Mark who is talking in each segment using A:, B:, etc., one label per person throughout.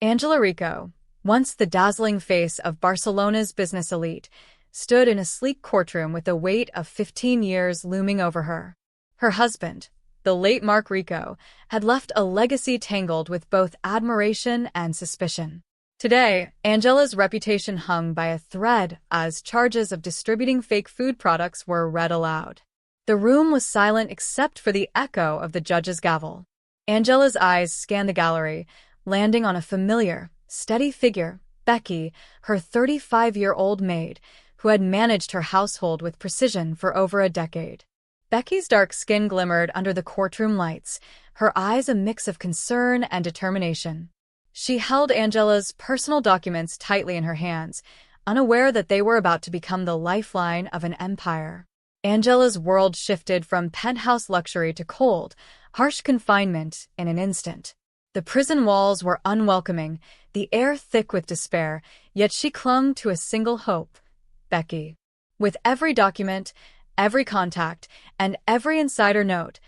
A: Angela Rico, once the dazzling face of Barcelona's business elite, stood in a sleek courtroom with the weight of 15 years looming over her. Her husband, the late Marc Rico, had left a legacy tangled with both admiration and suspicion. Today, Angela's reputation hung by a thread as charges of distributing fake food products were read aloud. The room was silent except for the echo of the judge's gavel. Angela's eyes scanned the gallery, landing on a familiar, steady figure, Becky, her 35-year-old maid, who had managed her household with precision for over a decade. Becky's dark skin glimmered under the courtroom lights, her eyes a mix of concern and determination. She held Angela's personal documents tightly in her hands, unaware that they were about to become the lifeline of an empire. Angela's world shifted from penthouse luxury to cold, harsh confinement in an instant. The prison walls were unwelcoming, the air thick with despair, yet she clung to a single hope: Becky. With every document, every contact, and every insider note,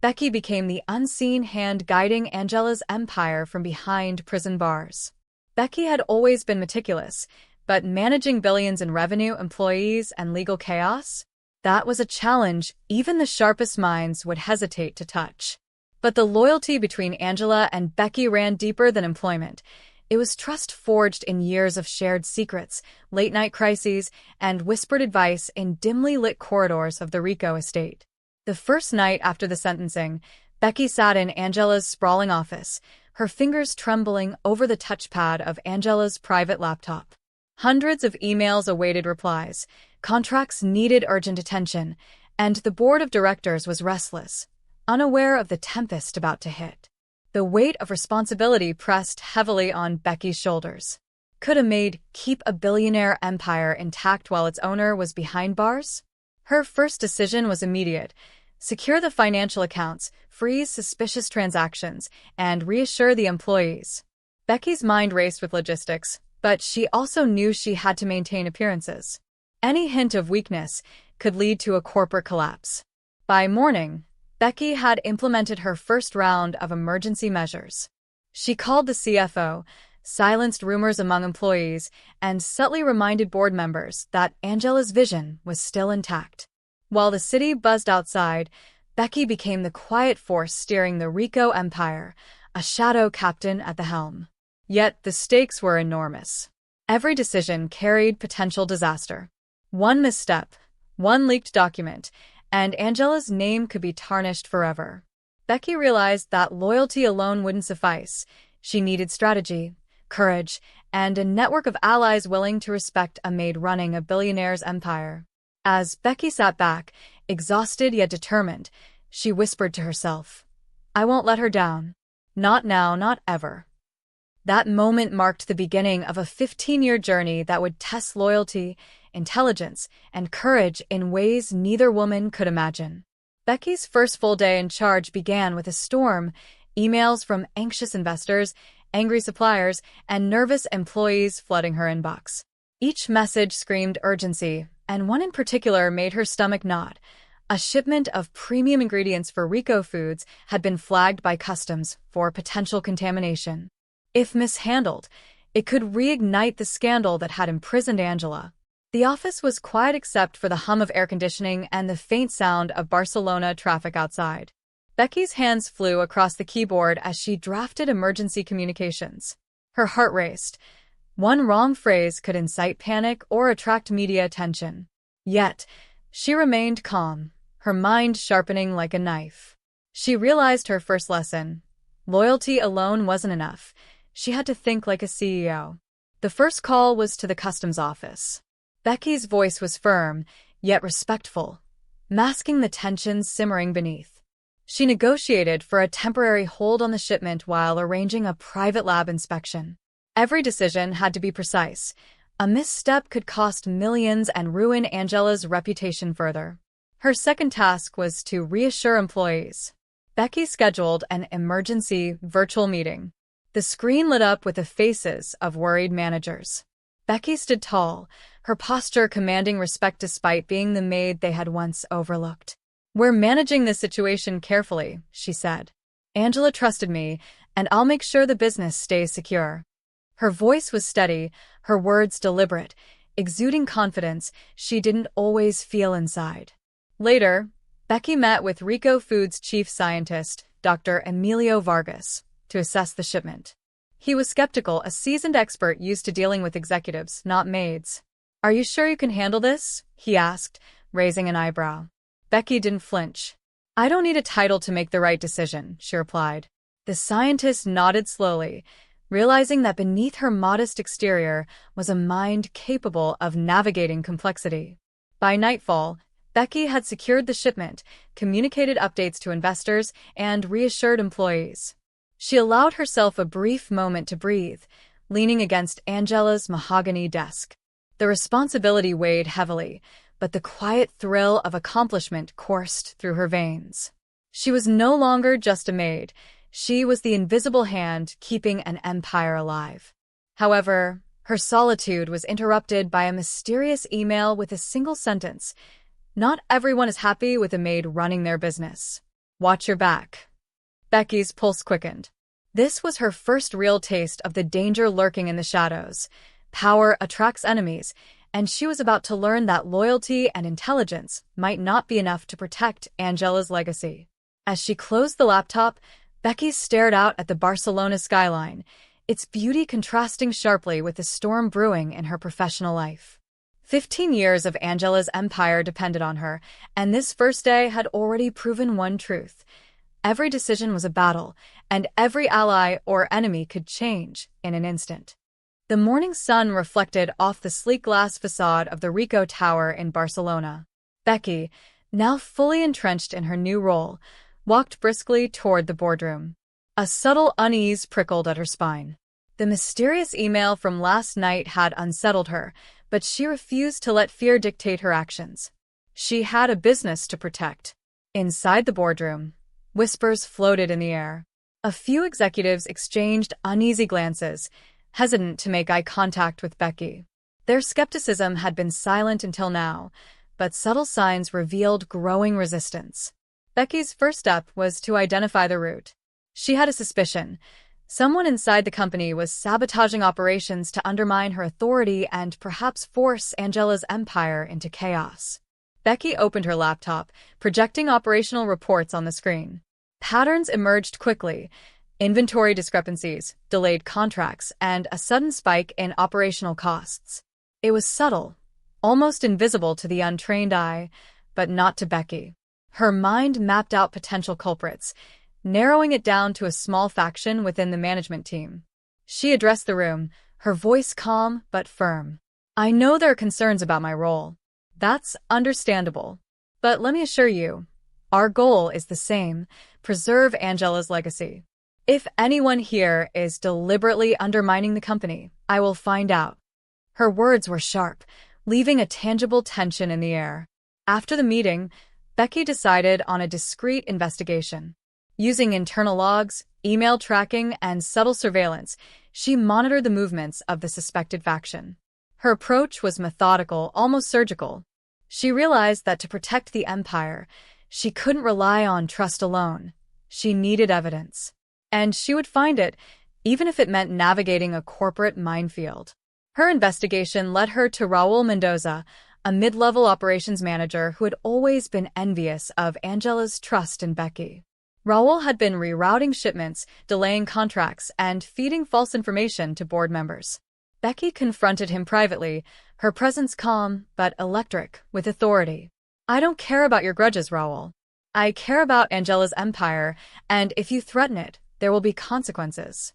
A: Becky became the unseen hand guiding Angela's empire from behind prison bars. Becky had always been meticulous, but managing billions in revenue, employees, and legal chaos? That was a challenge even the sharpest minds would hesitate to touch. But the loyalty between Angela and Becky ran deeper than employment. It was trust forged in years of shared secrets, late-night crises, and whispered advice in dimly lit corridors of the Rico estate. The first night after the sentencing, Becky sat in Angela's sprawling office, her fingers trembling over the touchpad of Angela's private laptop. Hundreds of emails awaited replies, contracts needed urgent attention, and the board of directors was restless, unaware of the tempest about to hit. The weight of responsibility pressed heavily on Becky's shoulders. Could a maid keep a billionaire empire intact while its owner was behind bars? Her first decision was immediate: secure the financial accounts, freeze suspicious transactions, and reassure the employees. Becky's mind raced with logistics, but she also knew she had to maintain appearances. Any hint of weakness could lead to a corporate collapse. By morning, Becky had implemented her first round of emergency measures. She called the CFO, silenced rumors among employees, and subtly reminded board members that Angela's vision was still intact. While the city buzzed outside, Becky became the quiet force steering the Rico empire, a shadow captain at the helm. Yet the stakes were enormous. Every decision carried potential disaster. One misstep, one leaked document, and Angela's name could be tarnished forever. Becky realized that loyalty alone wouldn't suffice. She needed strategy, courage, and a network of allies willing to respect a maid running a billionaire's empire. As Becky sat back, exhausted yet determined, she whispered to herself, "I won't let her down. Not now, not ever." That moment marked the beginning of a 15-year journey that would test loyalty, intelligence, and courage in ways neither woman could imagine. Becky's first full day in charge began with a storm: emails from anxious investors, angry suppliers, and nervous employees flooding her inbox. Each message screamed urgency, and one in particular made her stomach knot. A shipment of premium ingredients for Rico Foods had been flagged by customs for potential contamination. If mishandled, it could reignite the scandal that had imprisoned Angela. The office was quiet except for the hum of air conditioning and the faint sound of Barcelona traffic outside. Becky's hands flew across the keyboard as she drafted emergency communications. Her heart raced. One wrong phrase could incite panic or attract media attention. Yet, she remained calm, her mind sharpening like a knife. She realized her first lesson: loyalty alone wasn't enough. She had to think like a CEO. The first call was to the customs office. Becky's voice was firm, yet respectful, masking the tensions simmering beneath. She negotiated for a temporary hold on the shipment while arranging a private lab inspection. Every decision had to be precise. A misstep could cost millions and ruin Angela's reputation further. Her second task was to reassure employees. Becky scheduled an emergency virtual meeting. The screen lit up with the faces of worried managers. Becky stood tall, her posture commanding respect despite being the maid they had once overlooked. "We're managing this situation carefully," she said. "Angela trusted me, and I'll make sure the business stays secure." Her voice was steady, her words deliberate, exuding confidence she didn't always feel inside. Later, Becky met with Rico Foods' chief scientist, Dr. Emilio Vargas, to assess the shipment. He was skeptical, a seasoned expert used to dealing with executives, not maids. "Are you sure you can handle this?" he asked, raising an eyebrow. Becky didn't flinch. "I don't need a title to make the right decision," she replied. The scientist nodded slowly, realizing that beneath her modest exterior was a mind capable of navigating complexity. By nightfall, Becky had secured the shipment, communicated updates to investors, and reassured employees. She allowed herself a brief moment to breathe, leaning against Angela's mahogany desk. The responsibility weighed heavily, but the quiet thrill of accomplishment coursed through her veins. She was no longer just a maid. She was the invisible hand keeping an empire alive. However, her solitude was interrupted by a mysterious email with a single sentence. "Not everyone is happy with a maid running their business. Watch your back." Becky's pulse quickened. This was her first real taste of the danger lurking in the shadows. Power attracts enemies, and she was about to learn that loyalty and intelligence might not be enough to protect Angela's legacy. As she closed the laptop, Becky stared out at the Barcelona skyline, its beauty contrasting sharply with the storm brewing in her professional life. 15 years of Angela's empire depended on her, and this first day had already proven one truth. Every decision was a battle, and every ally or enemy could change in an instant. The morning sun reflected off the sleek glass facade of the Rico Tower in Barcelona. Becky, now fully entrenched in her new role, walked briskly toward the boardroom. A subtle unease prickled at her spine. The mysterious email from last night had unsettled her, but she refused to let fear dictate her actions. She had a business to protect. Inside the boardroom, whispers floated in the air. A few executives exchanged uneasy glances, hesitant to make eye contact with Becky. Their skepticism had been silent until now, but subtle signs revealed growing resistance. Becky's first step was to identify the root. She had a suspicion. Someone inside the company was sabotaging operations to undermine her authority and perhaps force Angela's empire into chaos. Becky opened her laptop, projecting operational reports on the screen. Patterns emerged quickly: inventory discrepancies, delayed contracts, and a sudden spike in operational costs. It was subtle, almost invisible to the untrained eye, but not to Becky. Her mind mapped out potential culprits, narrowing it down to a small faction within the management team. She addressed the room, her voice calm but firm. "I know there are concerns about my role. That's understandable. But let me assure you, our goal is the same: preserve Angela's legacy. If anyone here is deliberately undermining the company, I will find out." Her words were sharp, leaving a tangible tension in the air. After the meeting, Becky decided on a discreet investigation. Using internal logs, email tracking, and subtle surveillance, she monitored the movements of the suspected faction. Her approach was methodical, almost surgical. She realized that to protect the empire, she couldn't rely on trust alone. She needed evidence. And she would find it, even if it meant navigating a corporate minefield. Her investigation led her to Raul Mendoza, a mid-level operations manager who had always been envious of Angela's trust in Becky. Raul had been rerouting shipments, delaying contracts, and feeding false information to board members. Becky confronted him privately, her presence calm but electric with authority. "I don't care about your grudges, Raul. I care about Angela's empire, and if you threaten it, there will be consequences."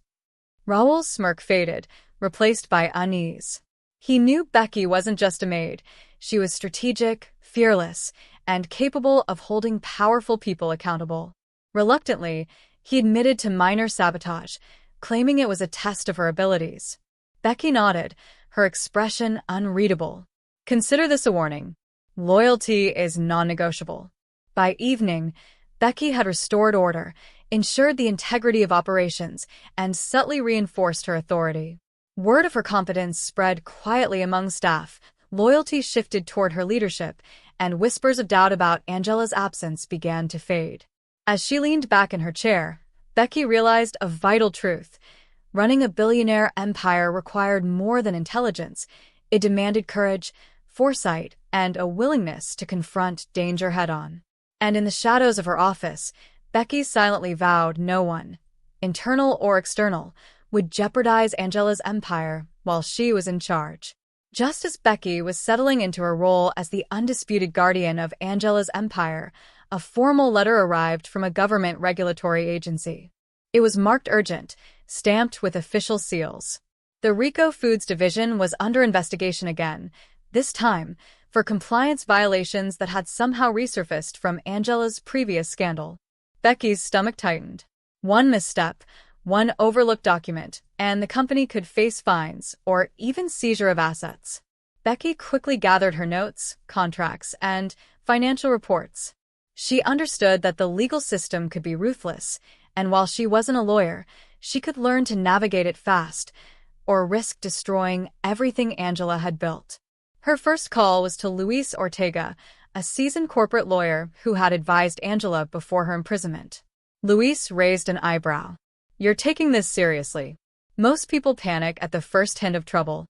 A: Raul's smirk faded, replaced by unease. He knew Becky wasn't just a maid. She was strategic, fearless, and capable of holding powerful people accountable. Reluctantly, he admitted to minor sabotage, claiming it was a test of her abilities. Becky nodded, her expression unreadable. "Consider this a warning. Loyalty is non-negotiable." By evening, Becky had restored order, ensured the integrity of operations, and subtly reinforced her authority. Word of her competence spread quietly among staff, loyalty shifted toward her leadership, and whispers of doubt about Angela's absence began to fade. As she leaned back in her chair, Becky realized a vital truth. Running a billionaire empire required more than intelligence. It demanded courage, foresight, and a willingness to confront danger head-on. And in the shadows of her office, Becky silently vowed no one, internal or external, would jeopardize Angela's empire while she was in charge. Just as Becky was settling into her role as the undisputed guardian of Angela's empire, a formal letter arrived from a government regulatory agency. It was marked urgent, stamped with official seals. The Rico Foods division was under investigation again, this time for compliance violations that had somehow resurfaced from Angela's previous scandal. Becky's stomach tightened. One misstep, one overlooked document, and the company could face fines or even seizure of assets. Becky quickly gathered her notes, contracts, and financial reports. She understood that the legal system could be ruthless, and while she wasn't a lawyer, she could learn to navigate it fast, or risk destroying everything Angela had built. Her first call was to Luis Ortega, a seasoned corporate lawyer who had advised Angela before her imprisonment. Luis raised an eyebrow. "You're taking this seriously." Most people panic at the first hint of trouble.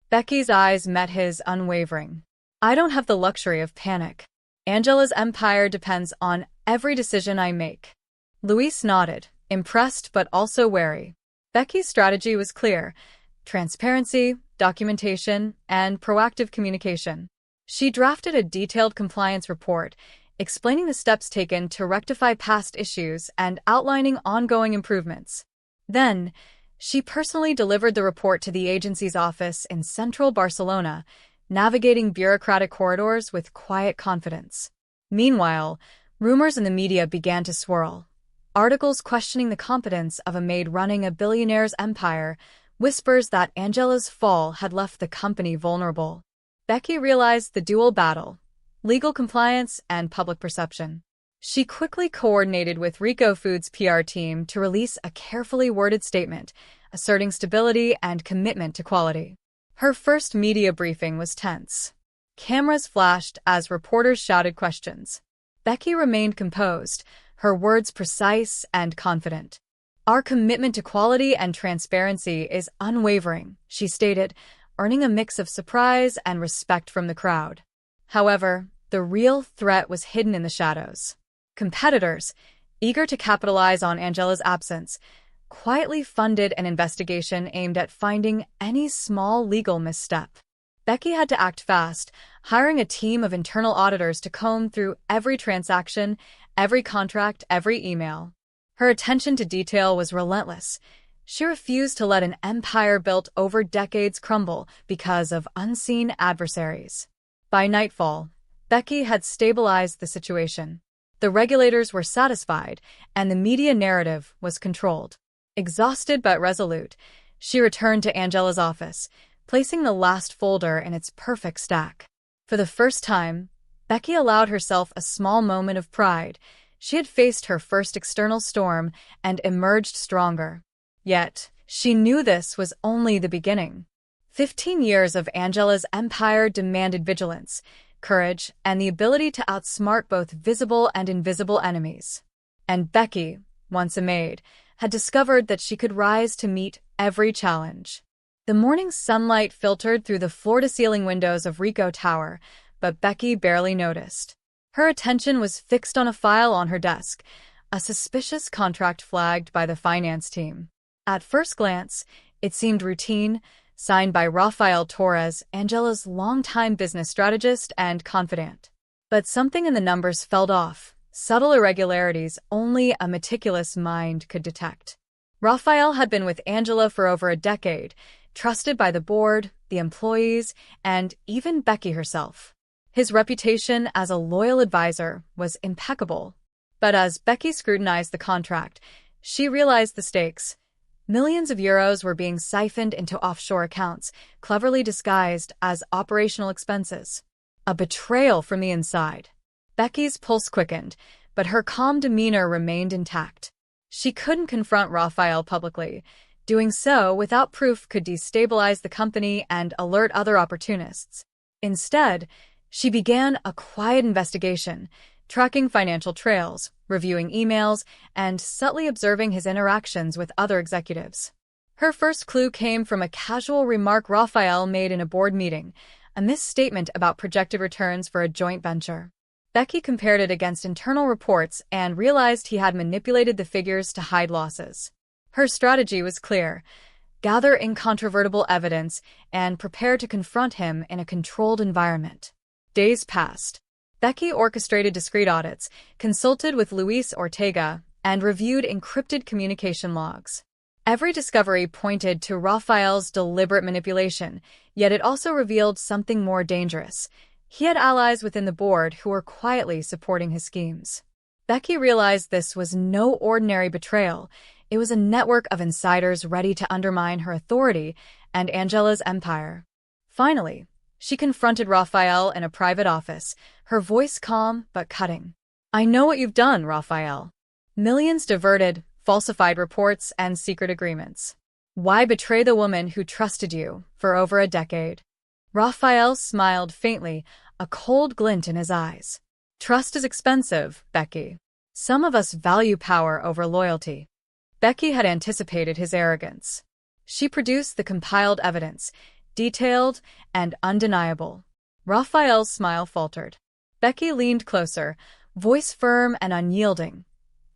A: Becky's eyes met his unwavering. "I don't have the luxury of panic. Angela's empire depends on every decision I make." Luis nodded, impressed but also wary. Becky's strategy was clear: transparency, documentation, and proactive communication. She drafted a detailed compliance report, explaining the steps taken to rectify past issues and outlining ongoing improvements. Then, she personally delivered the report to the agency's office in central Barcelona, navigating bureaucratic corridors with quiet confidence. Meanwhile, rumors in the media began to swirl. Articles questioning the competence of a maid running a billionaire's empire, whispers that Angela's fall had left the company vulnerable. Becky realized the dual battle: legal compliance and public perception. She quickly coordinated with Rico Foods' PR team to release a carefully worded statement, asserting stability and commitment to quality. Her first media briefing was tense. Cameras flashed as reporters shouted questions. Becky remained composed, her words precise and confident. "Our commitment to quality and transparency is unwavering," she stated, earning a mix of surprise and respect from the crowd. However, the real threat was hidden in the shadows. Competitors, eager to capitalize on Angela's absence, quietly funded an investigation aimed at finding any small legal misstep. Becky had to act fast, hiring a team of internal auditors to comb through every transaction, every contract, every email. Her attention to detail was relentless. She refused to let an empire built over decades crumble because of unseen adversaries. By nightfall, Becky had stabilized the situation. The regulators were satisfied, and the media narrative was controlled. Exhausted but resolute, she returned to Angela's office, placing the last folder in its perfect stack. For the first time, Becky allowed herself a small moment of pride. She had faced her first external storm and emerged stronger. Yet, she knew this was only the beginning. 15 years of Angela's empire demanded vigilance, courage, and the ability to outsmart both visible and invisible enemies. And Becky, once a maid, had discovered that she could rise to meet every challenge. The morning sunlight filtered through the floor-to-ceiling windows of Rico Tower, but Becky barely noticed. Her attention was fixed on a file on her desk, a suspicious contract flagged by the finance team. At first glance, it seemed routine, signed by Rafael Torres, Angela's longtime business strategist and confidant. But something in the numbers felt off, subtle irregularities only a meticulous mind could detect. Rafael had been with Angela for over a decade, trusted by the board, the employees, and even Becky herself. His reputation as a loyal advisor was impeccable. But as Becky scrutinized the contract, she realized the stakes. Millions of euros were being siphoned into offshore accounts, cleverly disguised as operational expenses. A betrayal from the inside. Becky's pulse quickened, but her calm demeanor remained intact. She couldn't confront Rafael publicly. Doing so without proof could destabilize the company and alert other opportunists. Instead, she began a quiet investigation, tracking financial trails, reviewing emails, and subtly observing his interactions with other executives. Her first clue came from a casual remark Raphael made in a board meeting, a misstatement about projected returns for a joint venture. Becky compared it against internal reports and realized he had manipulated the figures to hide losses. Her strategy was clear: gather incontrovertible evidence and prepare to confront him in a controlled environment. Days passed. Becky orchestrated discreet audits, consulted with Luis Ortega, and reviewed encrypted communication logs. Every discovery pointed to Raphael's deliberate manipulation, yet it also revealed something more dangerous. He had allies within the board who were quietly supporting his schemes. Becky realized this was no ordinary betrayal. It was a network of insiders ready to undermine her authority and Angela's empire. Finally, she confronted Raphael in a private office, her voice calm but cutting. "I know what you've done, Raphael. Millions diverted, falsified reports, and secret agreements. Why betray the woman who trusted you for over a decade?" Raphael smiled faintly, a cold glint in his eyes. "Trust is expensive, Becky. Some of us value power over loyalty." Becky had anticipated his arrogance. She produced the compiled evidence, detailed and undeniable. Raphael's smile faltered. Becky leaned closer, voice firm and unyielding.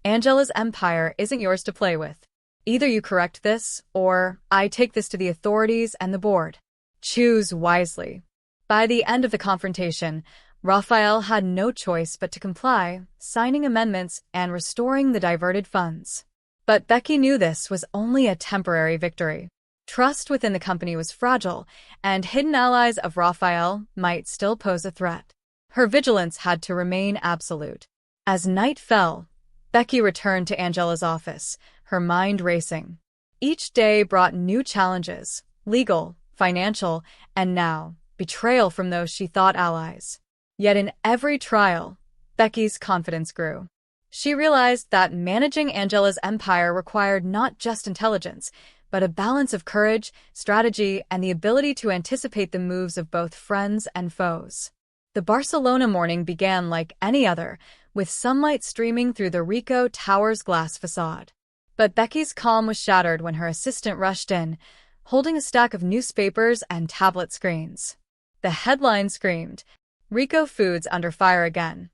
A: "Angela's empire isn't yours to play with. Either you correct this, or I take this to the authorities and the board. Choose wisely." By the end of the confrontation, Raphael had no choice but to comply, signing amendments and restoring the diverted funds. But Becky knew this was only a temporary victory. Trust within the company was fragile, and hidden allies of Raphael might still pose a threat. Her vigilance had to remain absolute. As night fell, Becky returned to Angela's office, her mind racing. Each day brought new challenges: legal, financial, and now, betrayal from those she thought allies. Yet in every trial, Becky's confidence grew. She realized that managing Angela's empire required not just intelligence, but a balance of courage, strategy, and the ability to anticipate the moves of both friends and foes. The Barcelona morning began like any other, with sunlight streaming through the Rico Tower's glass facade. But Becky's calm was shattered when her assistant rushed in, holding a stack of newspapers and tablet screens. The headline screamed, "Rico Foods under fire again.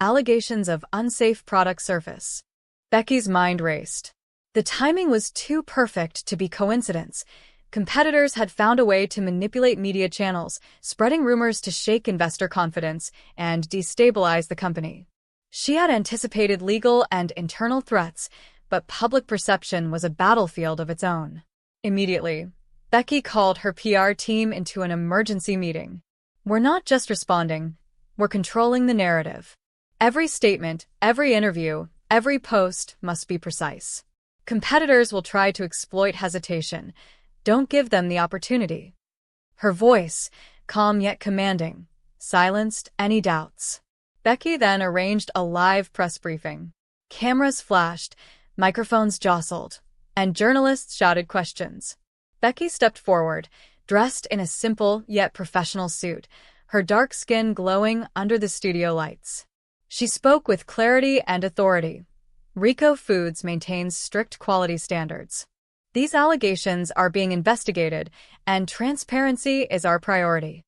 A: Allegations of unsafe product surface." Becky's mind raced. The timing was too perfect to be coincidence. Competitors had found a way to manipulate media channels, spreading rumors to shake investor confidence and destabilize the company. She had anticipated legal and internal threats, but public perception was a battlefield of its own. Immediately, Becky called her PR team into an emergency meeting. "We're not just responding, we're controlling the narrative. Every statement, every interview, every post must be precise. Competitors will try to exploit hesitation. Don't give them the opportunity." Her voice, calm yet commanding, silenced any doubts. Becky then arranged a live press briefing. Cameras flashed, microphones jostled, and journalists shouted questions. Becky stepped forward, dressed in a simple yet professional suit, her dark skin glowing under the studio lights. She spoke with clarity and authority. "Rico Foods maintains strict quality standards. These allegations are being investigated, and transparency is our priority."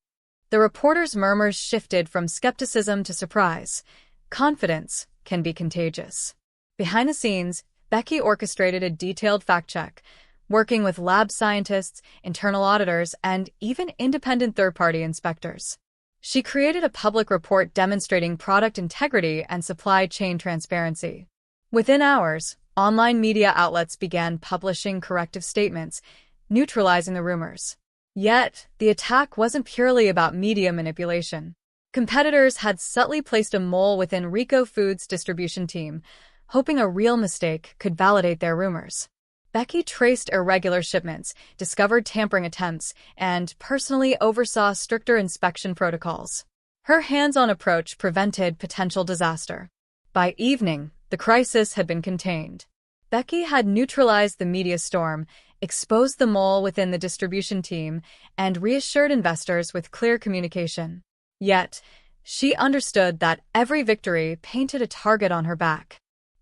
A: The reporters' murmurs shifted from skepticism to surprise. Confidence can be contagious. Behind the scenes, Becky orchestrated a detailed fact-check, working with lab scientists, internal auditors, and even independent third-party inspectors. She created a public report demonstrating product integrity and supply chain transparency. Within hours, online media outlets began publishing corrective statements, neutralizing the rumors. Yet, the attack wasn't purely about media manipulation. Competitors had subtly placed a mole within Rico Foods' distribution team, hoping a real mistake could validate their rumors. Becky traced irregular shipments, discovered tampering attempts, and personally oversaw stricter inspection protocols. Her hands-on approach prevented potential disaster. By evening, the crisis had been contained. Becky had neutralized the media storm, exposed the mole within the distribution team, and reassured investors with clear communication. Yet, she understood that every victory painted a target on her back.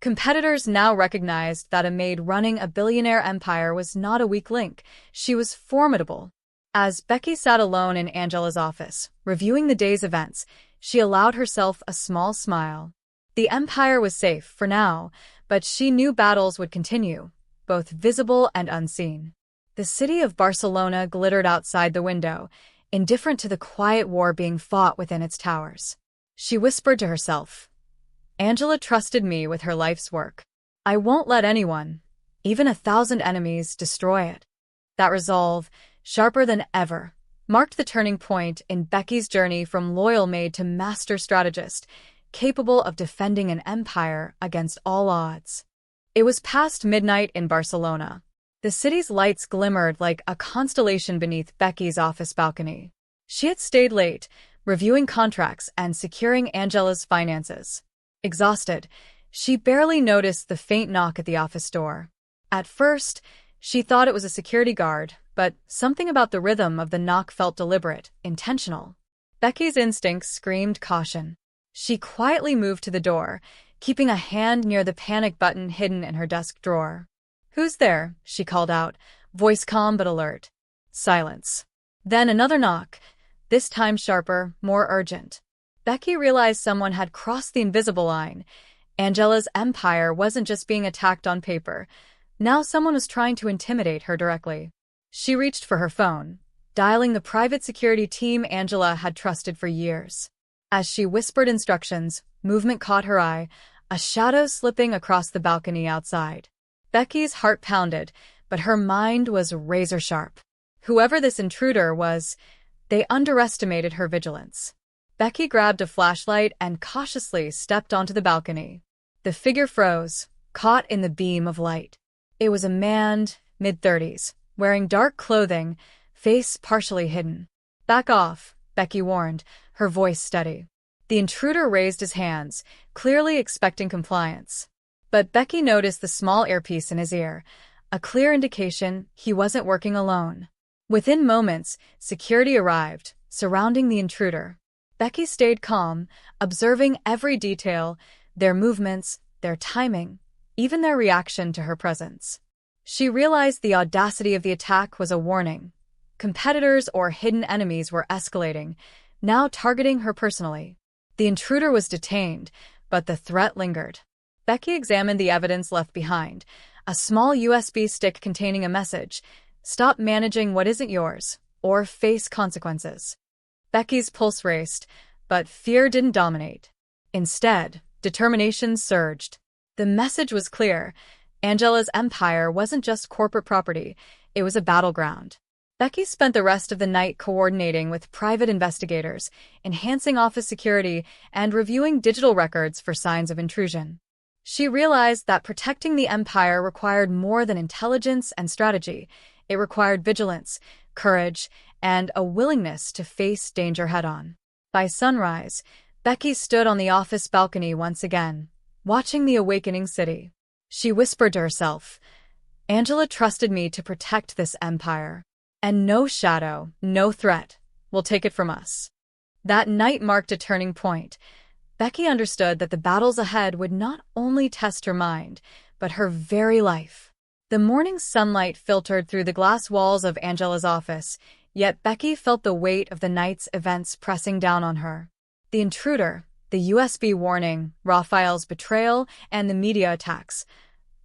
A: Competitors now recognized that a maid running a billionaire empire was not a weak link. She was formidable. As Becky sat alone in Angela's office, reviewing the day's events, she allowed herself a small smile. The empire was safe for now, but she knew battles would continue, both visible and unseen. The city of Barcelona glittered outside the window, indifferent to the quiet war being fought within its towers. She whispered to herself, "Angela trusted me with her life's work. I won't let anyone, even 1,000 enemies, destroy it." That resolve, sharper than ever, marked the turning point in Becky's journey from loyal maid to master strategist, capable of defending an empire against all odds. It was past midnight in Barcelona. The city's lights glimmered like a constellation beneath Becky's office balcony. She had stayed late, reviewing contracts and securing Angela's finances. Exhausted, she barely noticed the faint knock at the office door. At first, she thought it was a security guard, but something about the rhythm of the knock felt deliberate, intentional. Becky's instincts screamed caution. She quietly moved to the door, keeping a hand near the panic button hidden in her desk drawer. "Who's there?" she called out, voice calm but alert. Silence. Then another knock, this time sharper, more urgent. Becky realized someone had crossed the invisible line. Angela's empire wasn't just being attacked on paper. Now someone was trying to intimidate her directly. She reached for her phone, dialing the private security team Angela had trusted for years. As she whispered instructions, movement caught her eye, a shadow slipping across the balcony outside. Becky's heart pounded, but her mind was razor-sharp. Whoever this intruder was, they underestimated her vigilance. Becky grabbed a flashlight and cautiously stepped onto the balcony. The figure froze, caught in the beam of light. It was a man, mid-30s, wearing dark clothing, face partially hidden. "Back off," Becky warned, her voice steady. The intruder raised his hands, clearly expecting compliance. But Becky noticed the small earpiece in his ear, a clear indication he wasn't working alone. Within moments, security arrived, surrounding the intruder. Becky stayed calm, observing every detail, their movements, their timing, even their reaction to her presence. She realized the audacity of the attack was a warning. Competitors or hidden enemies were escalating, now targeting her personally. The intruder was detained, but the threat lingered. Becky examined the evidence left behind, a small USB stick containing a message, "Stop managing what isn't yours, or face consequences." Becky's pulse raced, but fear didn't dominate. Instead, determination surged. The message was clear. Angela's empire wasn't just corporate property, it was a battleground. Becky spent the rest of the night coordinating with private investigators, enhancing office security, and reviewing digital records for signs of intrusion. She realized that protecting the empire required more than intelligence and strategy. It required vigilance, courage, and a willingness to face danger head-on. By sunrise, Becky stood on the office balcony once again, watching the awakening city. She whispered to herself, "Angela trusted me to protect this empire, and no shadow, no threat will take it from us." That night marked a turning point. Becky understood that the battles ahead would not only test her mind, but her very life. The morning sunlight filtered through the glass walls of Angela's office, yet Becky felt the weight of the night's events pressing down on her. The intruder, the USB warning, Raphael's betrayal, and the media attacks,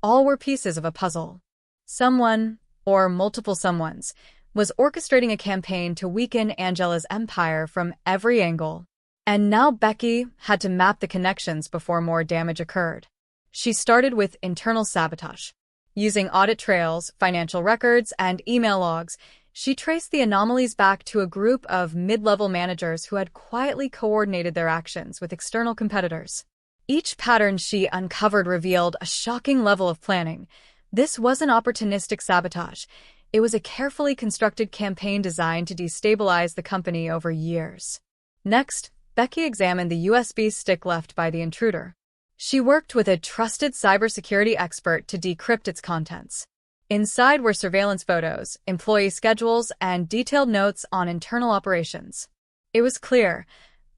A: all were pieces of a puzzle. Someone, or multiple someones, was orchestrating a campaign to weaken Angela's empire from every angle. And now Becky had to map the connections before more damage occurred. She started with internal sabotage. Using audit trails, financial records, and email logs, she traced the anomalies back to a group of mid-level managers who had quietly coordinated their actions with external competitors. Each pattern she uncovered revealed a shocking level of planning. This wasn't opportunistic sabotage. It was a carefully constructed campaign designed to destabilize the company over years. Next, Becky examined the USB stick left by the intruder. She worked with a trusted cybersecurity expert to decrypt its contents. Inside were surveillance photos, employee schedules, and detailed notes on internal operations. It was clear,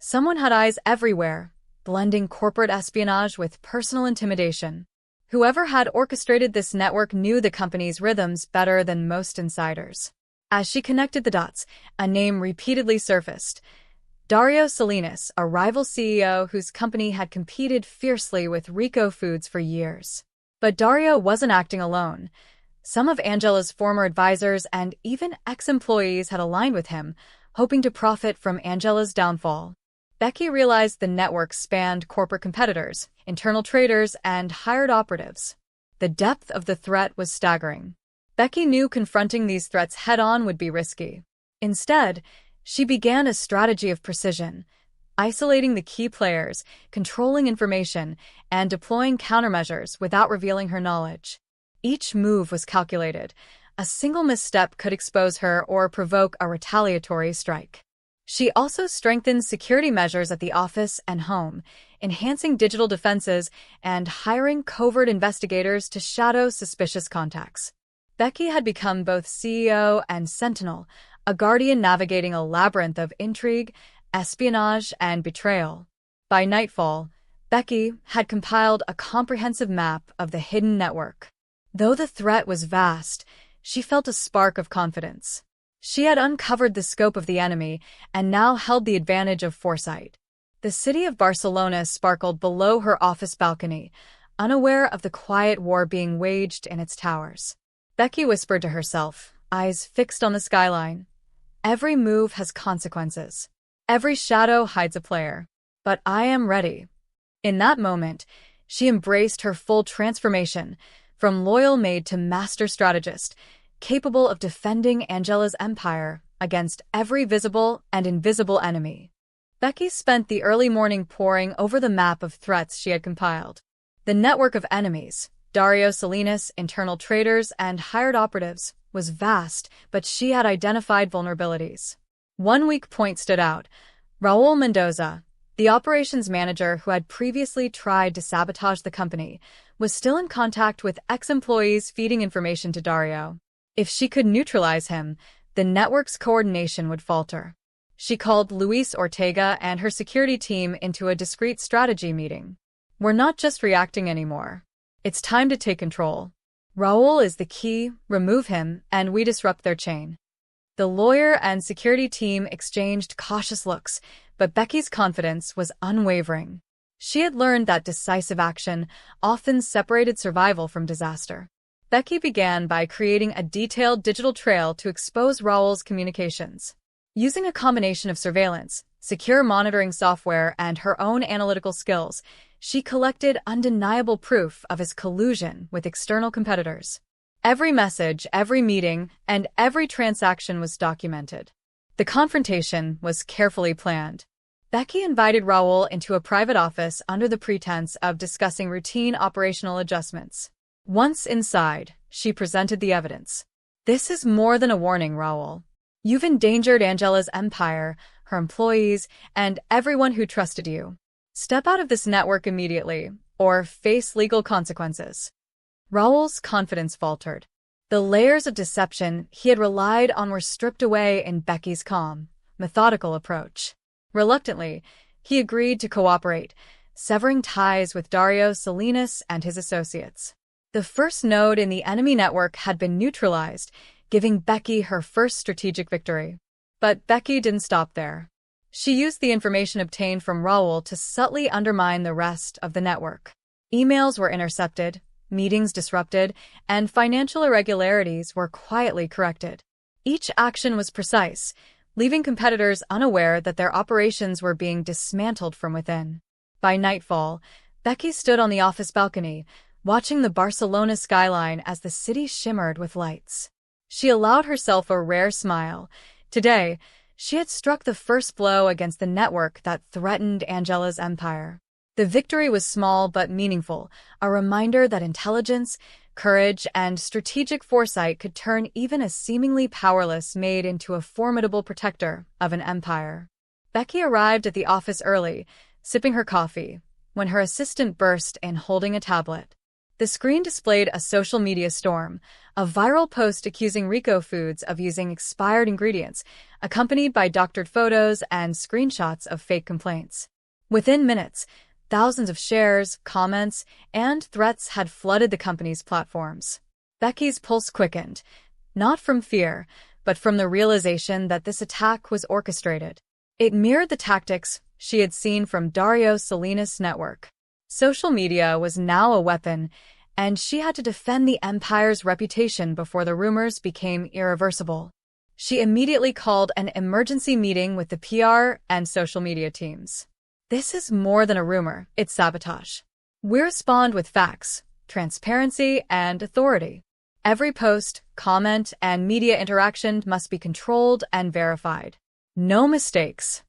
A: someone had eyes everywhere, blending corporate espionage with personal intimidation. Whoever had orchestrated this network knew the company's rhythms better than most insiders. As she connected the dots, a name repeatedly surfaced. Dario Salinas, a rival CEO whose company had competed fiercely with Rico Foods for years. But Dario wasn't acting alone. Some of Angela's former advisors and even ex-employees had aligned with him, hoping to profit from Angela's downfall. Becky realized the network spanned corporate competitors, internal traders, and hired operatives. The depth of the threat was staggering. Becky knew confronting these threats head-on would be risky. Instead, she began a strategy of precision, isolating the key players, controlling information, and deploying countermeasures without revealing her knowledge. Each move was calculated. A single misstep could expose her or provoke a retaliatory strike. She also strengthened security measures at the office and home, enhancing digital defenses and hiring covert investigators to shadow suspicious contacts. Becky had become both CEO and sentinel, a guardian navigating a labyrinth of intrigue, espionage, and betrayal. By nightfall, Becky had compiled a comprehensive map of the hidden network. Though the threat was vast, she felt a spark of confidence. She had uncovered the scope of the enemy and now held the advantage of foresight. The city of Barcelona sparkled below her office balcony, unaware of the quiet war being waged in its towers. Becky whispered to herself, eyes fixed on the skyline. Every move has consequences. Every shadow hides a player. But I am ready. In that moment, she embraced her full transformation, from loyal maid to master strategist, capable of defending Angela's empire against every visible and invisible enemy. Becky spent the early morning poring over the map of threats she had compiled. The network of enemies, Dario Salinas, internal traders, and hired operatives, was vast, but she had identified vulnerabilities. One weak point stood out. Raul Mendoza, the operations manager who had previously tried to sabotage the company, was still in contact with ex-employees feeding information to Dario. If she could neutralize him, the network's coordination would falter. She called Luis Ortega and her security team into a discreet strategy meeting. We're not just reacting anymore. It's time to take control. Raul is the key, remove him, and we disrupt their chain. The lawyer and security team exchanged cautious looks, but Becky's confidence was unwavering. She had learned that decisive action often separated survival from disaster. Becky began by creating a detailed digital trail to expose Raul's communications. Using a combination of surveillance, secure monitoring software, and her own analytical skills, she collected undeniable proof of his collusion with external competitors. Every message, every meeting, and every transaction was documented. The confrontation was carefully planned. Becky invited Raul into a private office under the pretense of discussing routine operational adjustments. Once inside, she presented the evidence. This is more than a warning, Raul. You've endangered Angela's empire, her employees, and everyone who trusted you. Step out of this network immediately, or face legal consequences. Raul's confidence faltered. The layers of deception he had relied on were stripped away in Becky's calm, methodical approach. Reluctantly, he agreed to cooperate, severing ties with Dario Salinas and his associates. The first node in the enemy network had been neutralized, giving Becky her first strategic victory. But Becky didn't stop there. She used the information obtained from Raul to subtly undermine the rest of the network. Emails were intercepted, meetings disrupted, and financial irregularities were quietly corrected. Each action was precise, leaving competitors unaware that their operations were being dismantled from within. By nightfall, Becky stood on the office balcony, watching the Barcelona skyline as the city shimmered with lights. She allowed herself a rare smile. Today, she had struck the first blow against the network that threatened Angela's empire. The victory was small but meaningful, a reminder that intelligence, courage, and strategic foresight could turn even a seemingly powerless maid into a formidable protector of an empire. Becky arrived at the office early, sipping her coffee, when her assistant burst in holding a tablet. The screen displayed a social media storm, a viral post accusing Rico Foods of using expired ingredients, accompanied by doctored photos and screenshots of fake complaints. Within minutes, Thousands of shares, comments, and threats had flooded the company's platforms. Becky's pulse quickened, not from fear, but from the realization that this attack was orchestrated. It mirrored the tactics she had seen from Dario Salinas' network. Social media was now a weapon, and she had to defend the empire's reputation before the rumors became irreversible. She immediately called an emergency meeting with the PR and social media teams. This is more than a rumor, it's sabotage. We respond with facts, transparency, and authority. Every post, comment, and media interaction must be controlled and verified. No mistakes.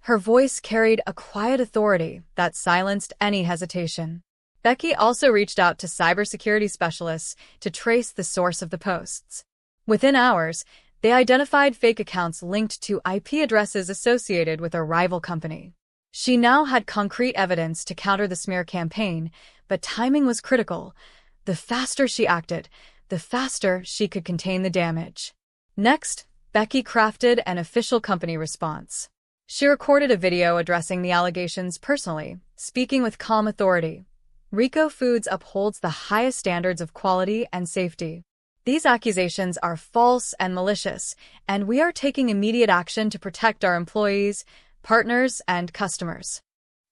A: Her voice carried a quiet authority that silenced any hesitation. Becky also reached out to cybersecurity specialists to trace the source of the posts. Within hours, they identified fake accounts linked to IP addresses associated with a rival company. She now had concrete evidence to counter the smear campaign, but timing was critical. The faster she acted, the faster she could contain the damage. Next, Becky crafted an official company response. She recorded a video addressing the allegations personally, speaking with calm authority. Rico Foods upholds the highest standards of quality and safety. These accusations are false and malicious, and we are taking immediate action to protect our employees, partners, and customers.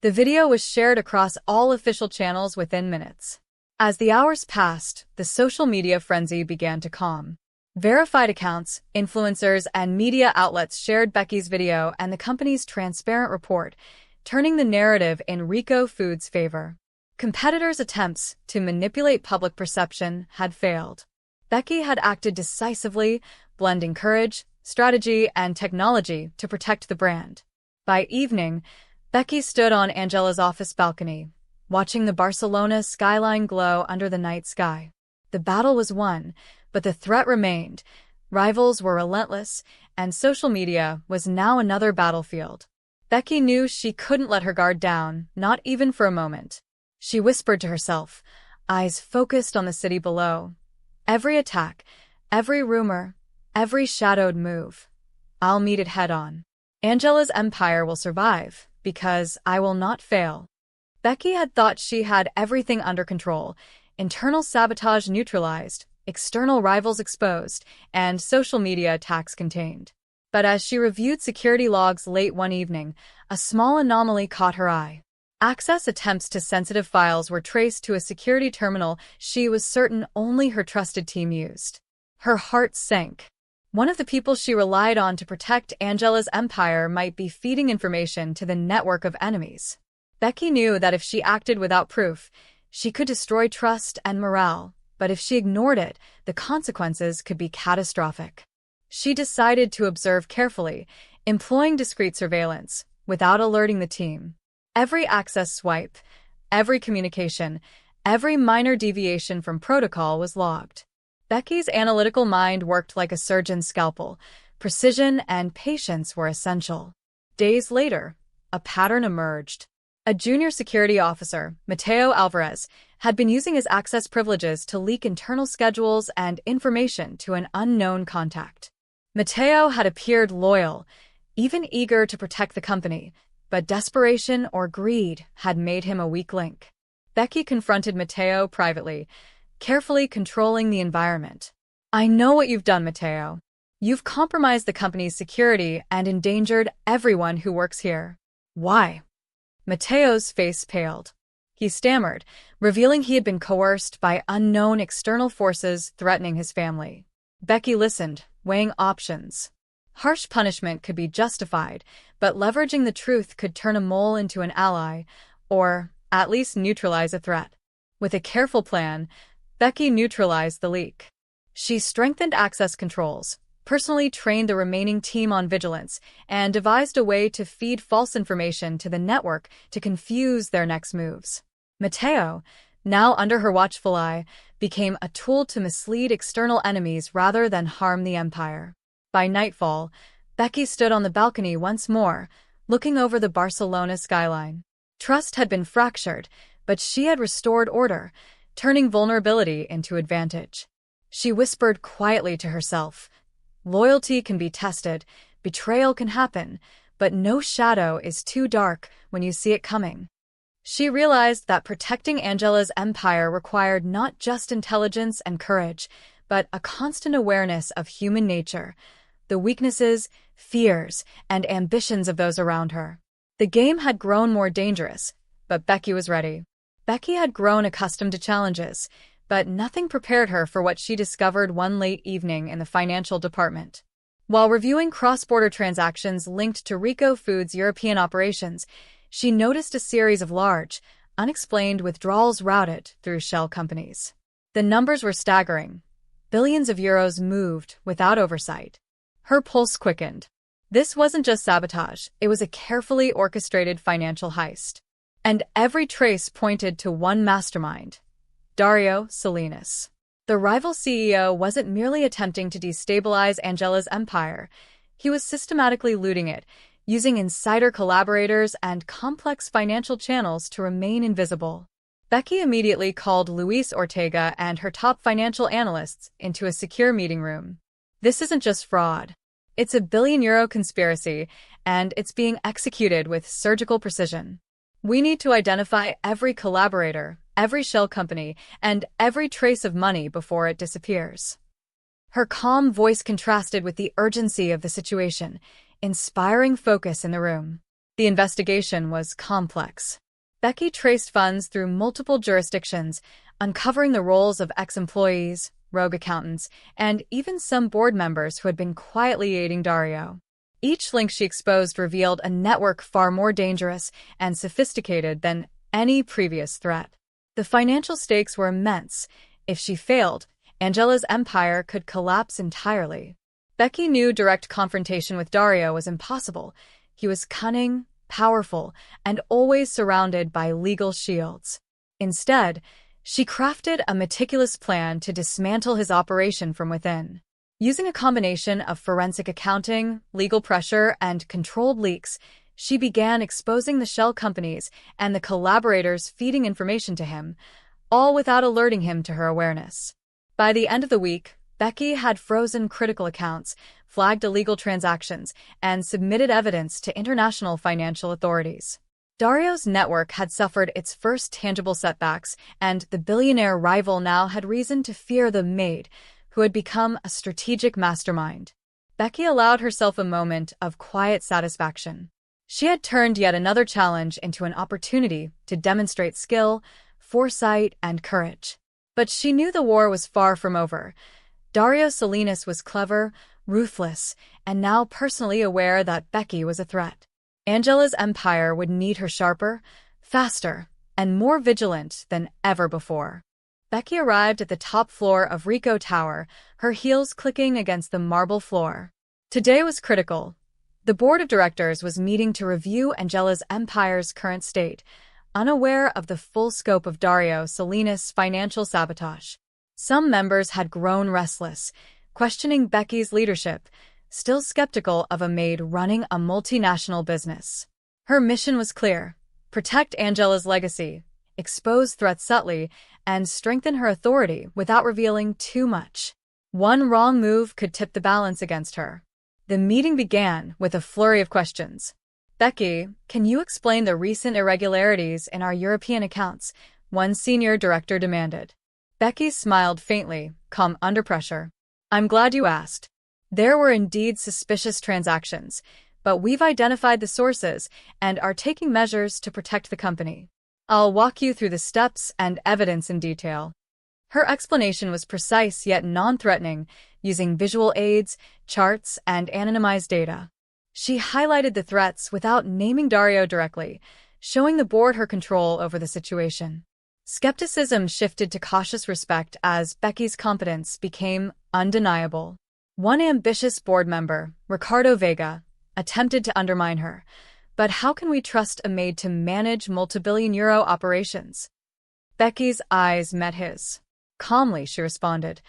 A: The video was shared across all official channels within minutes. As the hours passed, the social media frenzy began to calm. Verified accounts, influencers, and media outlets shared Becky's video and the company's transparent report, turning the narrative in Rico Foods' favor. Competitors' attempts to manipulate public perception had failed. Becky had acted decisively, blending courage, strategy, and technology to protect the brand. By evening, Becky stood on Angela's office balcony, watching the Barcelona skyline glow under the night sky. The battle was won, but the threat remained. Rivals were relentless, and social media was now another battlefield. Becky knew she couldn't let her guard down, not even for a moment. She whispered to herself, eyes focused on the city below. Every attack, every rumor, every shadowed move. I'll meet it head-on. Angela's empire will survive, because I will not fail. Becky had thought she had everything under control, internal sabotage neutralized, external rivals exposed, and social media attacks contained. But as she reviewed security logs late one evening, a small anomaly caught her eye. Access attempts to sensitive files were traced to a security terminal she was certain only her trusted team used. Her heart sank. One of the people she relied on to protect Angela's empire might be feeding information to the network of enemies. Becky knew that if she acted without proof, she could destroy trust and morale, but if she ignored it, the consequences could be catastrophic. She decided to observe carefully, employing discreet surveillance, without alerting the team. Every access swipe, every communication, every minor deviation from protocol was logged. Becky's analytical mind worked like a surgeon's scalpel. Precision and patience were essential. Days later, a pattern emerged. A junior security officer, Mateo Alvarez, had been using his access privileges to leak internal schedules and information to an unknown contact. Mateo had appeared loyal, even eager to protect the company, but desperation or greed had made him a weak link. Becky confronted Mateo privately, carefully controlling the environment. I know what you've done, Mateo. You've compromised the company's security and endangered everyone who works here. Why? Mateo's face paled. He stammered, revealing he had been coerced by unknown external forces threatening his family. Becky listened, weighing options. Harsh punishment could be justified, but leveraging the truth could turn a mole into an ally, or at least neutralize a threat. With a careful plan, Becky neutralized the leak. She strengthened access controls, personally trained the remaining team on vigilance, and devised a way to feed false information to the network to confuse their next moves. Mateo, now under her watchful eye, became a tool to mislead external enemies rather than harm the empire. By nightfall, Becky stood on the balcony once more, looking over the Barcelona skyline. Trust had been fractured, but she had restored order, turning vulnerability into advantage. She whispered quietly to herself, loyalty can be tested, betrayal can happen, but no shadow is too dark when you see it coming. She realized that protecting Angela's empire required not just intelligence and courage, but a constant awareness of human nature, the weaknesses, fears, and ambitions of those around her. The game had grown more dangerous, but Becky was ready. Becky had grown accustomed to challenges, but nothing prepared her for what she discovered one late evening in the financial department. While reviewing cross-border transactions linked to Rico Foods' European operations, she noticed a series of large, unexplained withdrawals routed through shell companies. The numbers were staggering. Billions of euros moved without oversight. Her pulse quickened. This wasn't just sabotage, it was a carefully orchestrated financial heist. And every trace pointed to one mastermind, Dario Salinas. The rival CEO wasn't merely attempting to destabilize Angela's empire, he was systematically looting it, using insider collaborators and complex financial channels to remain invisible. Becky immediately called Luis Ortega and her top financial analysts into a secure meeting room. This isn't just fraud. It's a billion-euro conspiracy, and it's being executed with surgical precision. We need to identify every collaborator, every shell company, and every trace of money before it disappears. Her calm voice contrasted with the urgency of the situation, inspiring focus in the room. The investigation was complex. Becky traced funds through multiple jurisdictions, uncovering the roles of ex-employees, rogue accountants, and even some board members who had been quietly aiding Dario. Each link she exposed revealed a network far more dangerous and sophisticated than any previous threat. The financial stakes were immense. If she failed, Angela's empire could collapse entirely. Becky knew direct confrontation with Dario was impossible. He was cunning, powerful, and always surrounded by legal shields. Instead, she crafted a meticulous plan to dismantle his operation from within. Using a combination of forensic accounting, legal pressure, and controlled leaks, she began exposing the shell companies and the collaborators feeding information to him, all without alerting him to her awareness. By the end of the week, Becky had frozen critical accounts, flagged illegal transactions, and submitted evidence to international financial authorities. Dario's network had suffered its first tangible setbacks, and the billionaire rival now had reason to fear the Maid, who had become a strategic mastermind. Becky allowed herself a moment of quiet satisfaction. She had turned yet another challenge into an opportunity to demonstrate skill, foresight, and courage. But she knew the war was far from over. Dario Salinas was clever, ruthless, and now personally aware that Becky was a threat. Angela's empire would need her sharper, faster, and more vigilant than ever before. Becky arrived at the top floor of Rico Tower, her heels clicking against the marble floor. Today was critical. The board of directors was meeting to review Angela's empire's current state, unaware of the full scope of Dario Salinas' financial sabotage. Some members had grown restless, questioning Becky's leadership, still skeptical of a maid running a multinational business. Her mission was clear: protect Angela's legacy, expose threats subtly, and strengthen her authority without revealing too much. One wrong move could tip the balance against her. The meeting began with a flurry of questions. "Becky, can you explain the recent irregularities in our European accounts?" one senior director demanded. Becky smiled faintly, calm under pressure. "I'm glad you asked. There were indeed suspicious transactions, but we've identified the sources and are taking measures to protect the company. I'll walk you through the steps and evidence in detail." Her explanation was precise yet non-threatening, using visual aids, charts, and anonymized data. She highlighted the threats without naming Dario directly, showing the board her control over the situation. Skepticism shifted to cautious respect as Becky's competence became undeniable. One ambitious board member, Ricardo Vega, attempted to undermine her. "But how can we trust a maid to manage multi-billion-euro operations?" Becky's eyes met his. Calmly, she responded,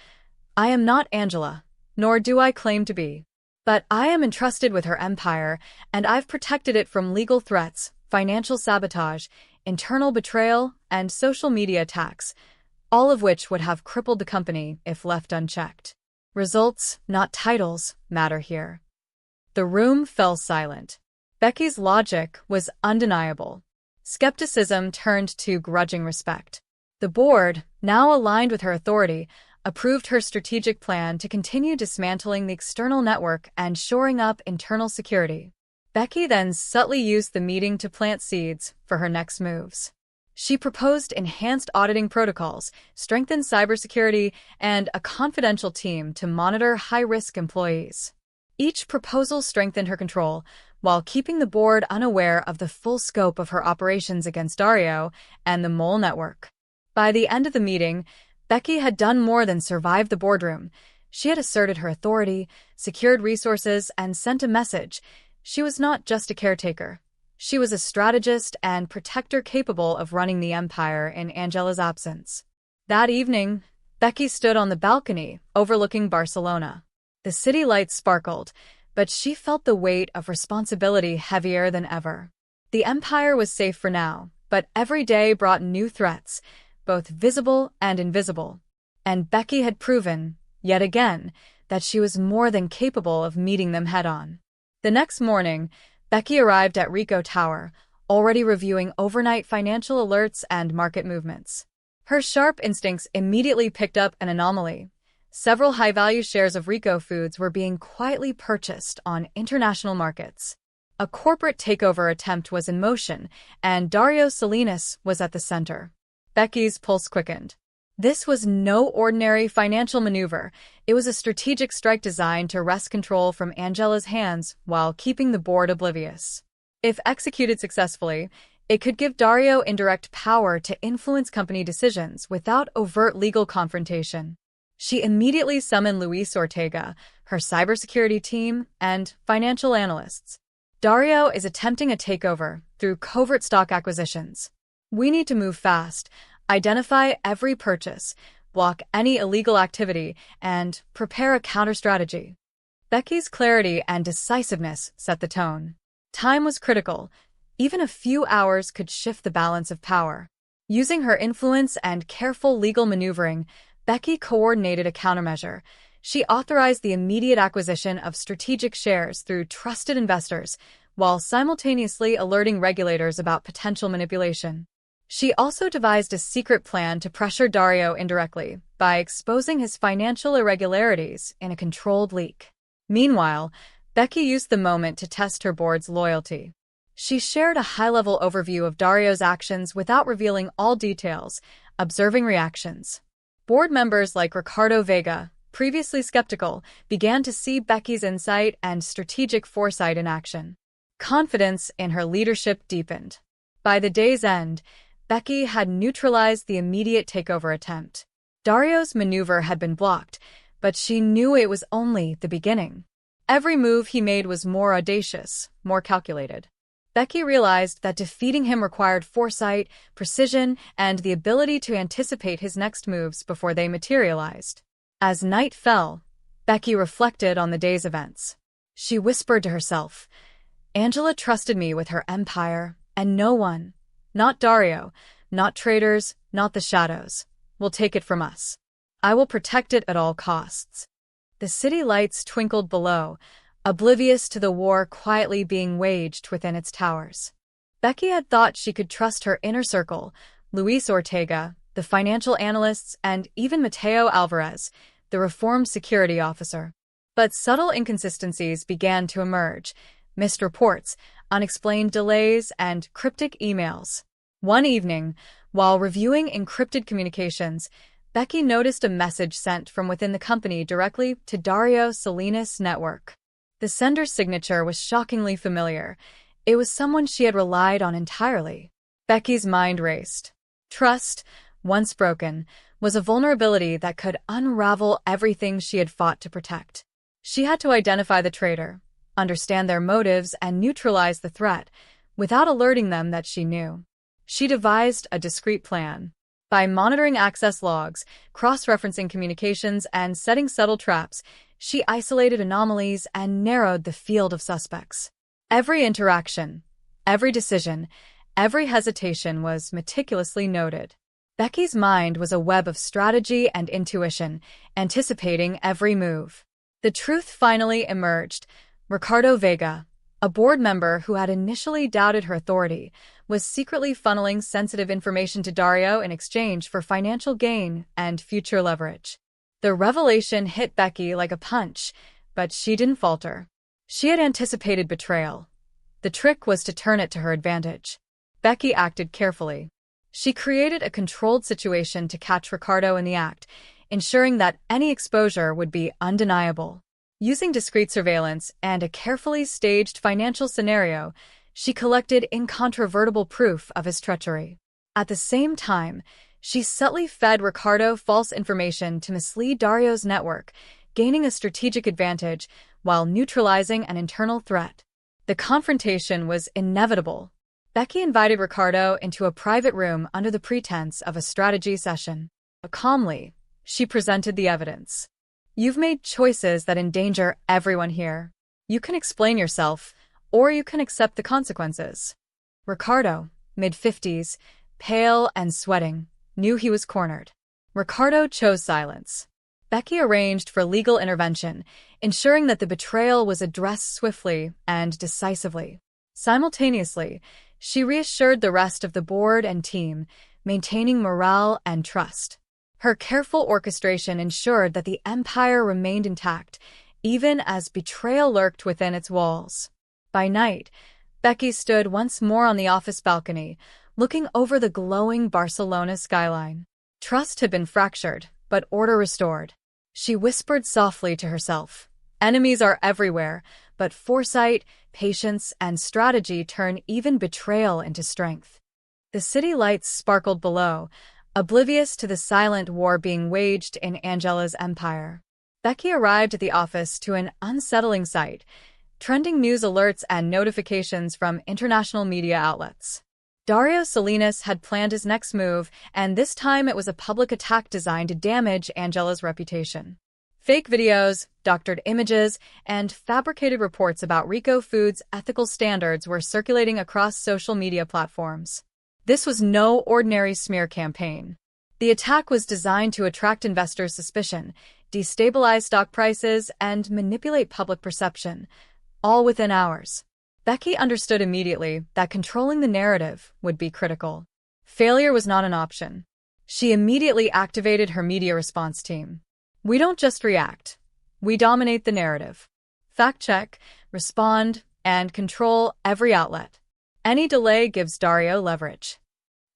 A: "I am not Angela, nor do I claim to be. But I am entrusted with her empire, and I've protected it from legal threats, financial sabotage, internal betrayal, and social media attacks, all of which would have crippled the company if left unchecked. Results, not titles, matter here." The room fell silent. Becky's logic was undeniable. Skepticism turned to grudging respect. The board, now aligned with her authority, approved her strategic plan to continue dismantling the external network and shoring up internal security. Becky then subtly used the meeting to plant seeds for her next moves. She proposed enhanced auditing protocols, strengthened cybersecurity, and a confidential team to monitor high-risk employees. Each proposal strengthened her control, while keeping the board unaware of the full scope of her operations against Dario and the Mole network. By the end of the meeting, Becky had done more than survive the boardroom. She had asserted her authority, secured resources, and sent a message. She was not just a caretaker. She was a strategist and protector capable of running the empire in Angela's absence. That evening, Becky stood on the balcony overlooking Barcelona. The city lights sparkled, but she felt the weight of responsibility heavier than ever. The empire was safe for now, but every day brought new threats, both visible and invisible. And Becky had proven, yet again, that she was more than capable of meeting them head-on. The next morning, Becky arrived at Rico Tower, already reviewing overnight financial alerts and market movements. Her sharp instincts immediately picked up an anomaly. Several high-value shares of Rico Foods were being quietly purchased on international markets. A corporate takeover attempt was in motion, and Dario Salinas was at the center. Becky's pulse quickened. This was no ordinary financial maneuver. It was a strategic strike designed to wrest control from Angela's hands while keeping the board oblivious. If executed successfully, it could give Dario indirect power to influence company decisions without overt legal confrontation. She immediately summoned Luis Ortega, her cybersecurity team, and financial analysts. Dario is attempting a takeover through covert stock acquisitions. We need to move fast, identify every purchase, block any illegal activity, and prepare a counter-strategy. Becky's clarity and decisiveness set the tone. Time was critical. Even a few hours could shift the balance of power. Using her influence and careful legal maneuvering, Becky coordinated a countermeasure. She authorized the immediate acquisition of strategic shares through trusted investors, while simultaneously alerting regulators about potential manipulation. She also devised a secret plan to pressure Dario indirectly by exposing his financial irregularities in a controlled leak. Meanwhile, Becky used the moment to test her board's loyalty. She shared a high-level overview of Dario's actions without revealing all details, observing reactions. Board members like Ricardo Vega, previously skeptical, began to see Becky's insight and strategic foresight in action. Confidence in her leadership deepened. By the day's end, Becky had neutralized the immediate takeover attempt. Dario's maneuver had been blocked, but she knew it was only the beginning. Every move he made was more audacious, more calculated. Becky realized that defeating him required foresight, precision, and the ability to anticipate his next moves before they materialized. As night fell, Becky reflected on the day's events. She whispered to herself, "Angela trusted me with her empire, and no one, not Dario, not traitors, not the shadows, will take it from us. I will protect it at all costs." The city lights twinkled below, oblivious to the war quietly being waged within its towers. Becky had thought she could trust her inner circle, Luis Ortega, the financial analysts, and even Mateo Alvarez, the reformed security officer. But subtle inconsistencies began to emerge: missed reports, unexplained delays, and cryptic emails. One evening, while reviewing encrypted communications, Becky noticed a message sent from within the company directly to Dario Salinas' network. The sender's signature was shockingly familiar. It was someone she had relied on entirely. Becky's mind raced. Trust, once broken, was a vulnerability that could unravel everything she had fought to protect. She had to identify the traitor, understand their motives, and neutralize the threat, without alerting them that she knew. She devised a discreet plan. By monitoring access logs, cross-referencing communications, and setting subtle traps, she isolated anomalies and narrowed the field of suspects. Every interaction, every decision, every hesitation was meticulously noted. Becky's mind was a web of strategy and intuition, anticipating every move. The truth finally emerged. Ricardo Vega, A board member who had initially doubted her authority was secretly funneling sensitive information to Dario in exchange for financial gain and future leverage. The revelation hit Becky like a punch, but she didn't falter. She had anticipated betrayal. The trick was to turn it to her advantage. Becky acted carefully. She created a controlled situation to catch Ricardo in the act, ensuring that any exposure would be undeniable. Using discreet surveillance and a carefully staged financial scenario, she collected incontrovertible proof of his treachery. At the same time, she subtly fed Ricardo false information to mislead Dario's network, gaining a strategic advantage while neutralizing an internal threat. The confrontation was inevitable. Becky invited Ricardo into a private room under the pretense of a strategy session. Calmly, she presented the evidence. You've made choices that endanger everyone here. You can explain yourself, or you can accept the consequences. Ricardo, mid-50s, pale and sweating, knew he was cornered. Ricardo chose silence. Becky arranged for legal intervention, ensuring that the betrayal was addressed swiftly and decisively. Simultaneously, she reassured the rest of the board and team, maintaining morale and trust. Her careful orchestration ensured that the empire remained intact, even as betrayal lurked within its walls. By night, Becky stood once more on the office balcony, looking over the glowing Barcelona skyline. Trust had been fractured, but order restored. She whispered softly to herself, "Enemies are everywhere, but foresight, patience, and strategy turn even betrayal into strength." The city lights sparkled below, oblivious to the silent war being waged in Angela's empire. Becky arrived at the office to an unsettling sight, trending news alerts and notifications from international media outlets. Dario Salinas had planned his next move, and this time it was a public attack designed to damage Angela's reputation. Fake videos, doctored images, and fabricated reports about Rico Foods' ethical standards were circulating across social media platforms. This was no ordinary smear campaign. The attack was designed to attract investors' suspicion, destabilize stock prices, and manipulate public perception, all within hours. Becky understood immediately that controlling the narrative would be critical. Failure was not an option. She immediately activated her media response team. We don't just react. We dominate the narrative. Fact-check, respond, and control every outlet. Any delay gives Dario leverage.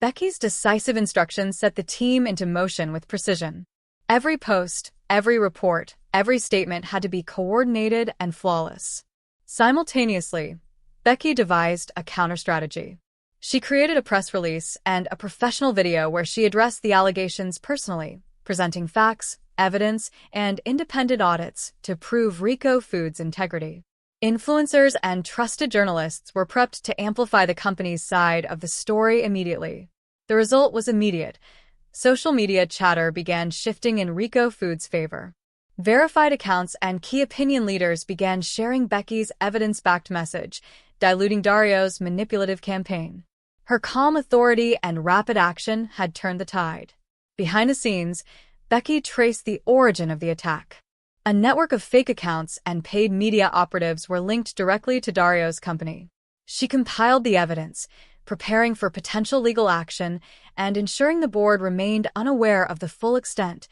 A: Becky's decisive instructions set the team into motion with precision. Every post, every report, every statement had to be coordinated and flawless. Simultaneously, Becky devised a counter-strategy. She created a press release and a professional video where she addressed the allegations personally, presenting facts, evidence, and independent audits to prove Rico Foods' integrity. Influencers and trusted journalists were prepped to amplify the company's side of the story immediately. The result was immediate. Social media chatter began shifting in Rico Foods' favor. Verified accounts and key opinion leaders began sharing Becky's evidence-backed message, diluting Dario's manipulative campaign. Her calm authority and rapid action had turned the tide. Behind the scenes, Becky traced the origin of the attack. A network of fake accounts and paid media operatives were linked directly to Dario's company. She compiled the evidence, preparing for potential legal action and ensuring the board remained unaware of the full extent.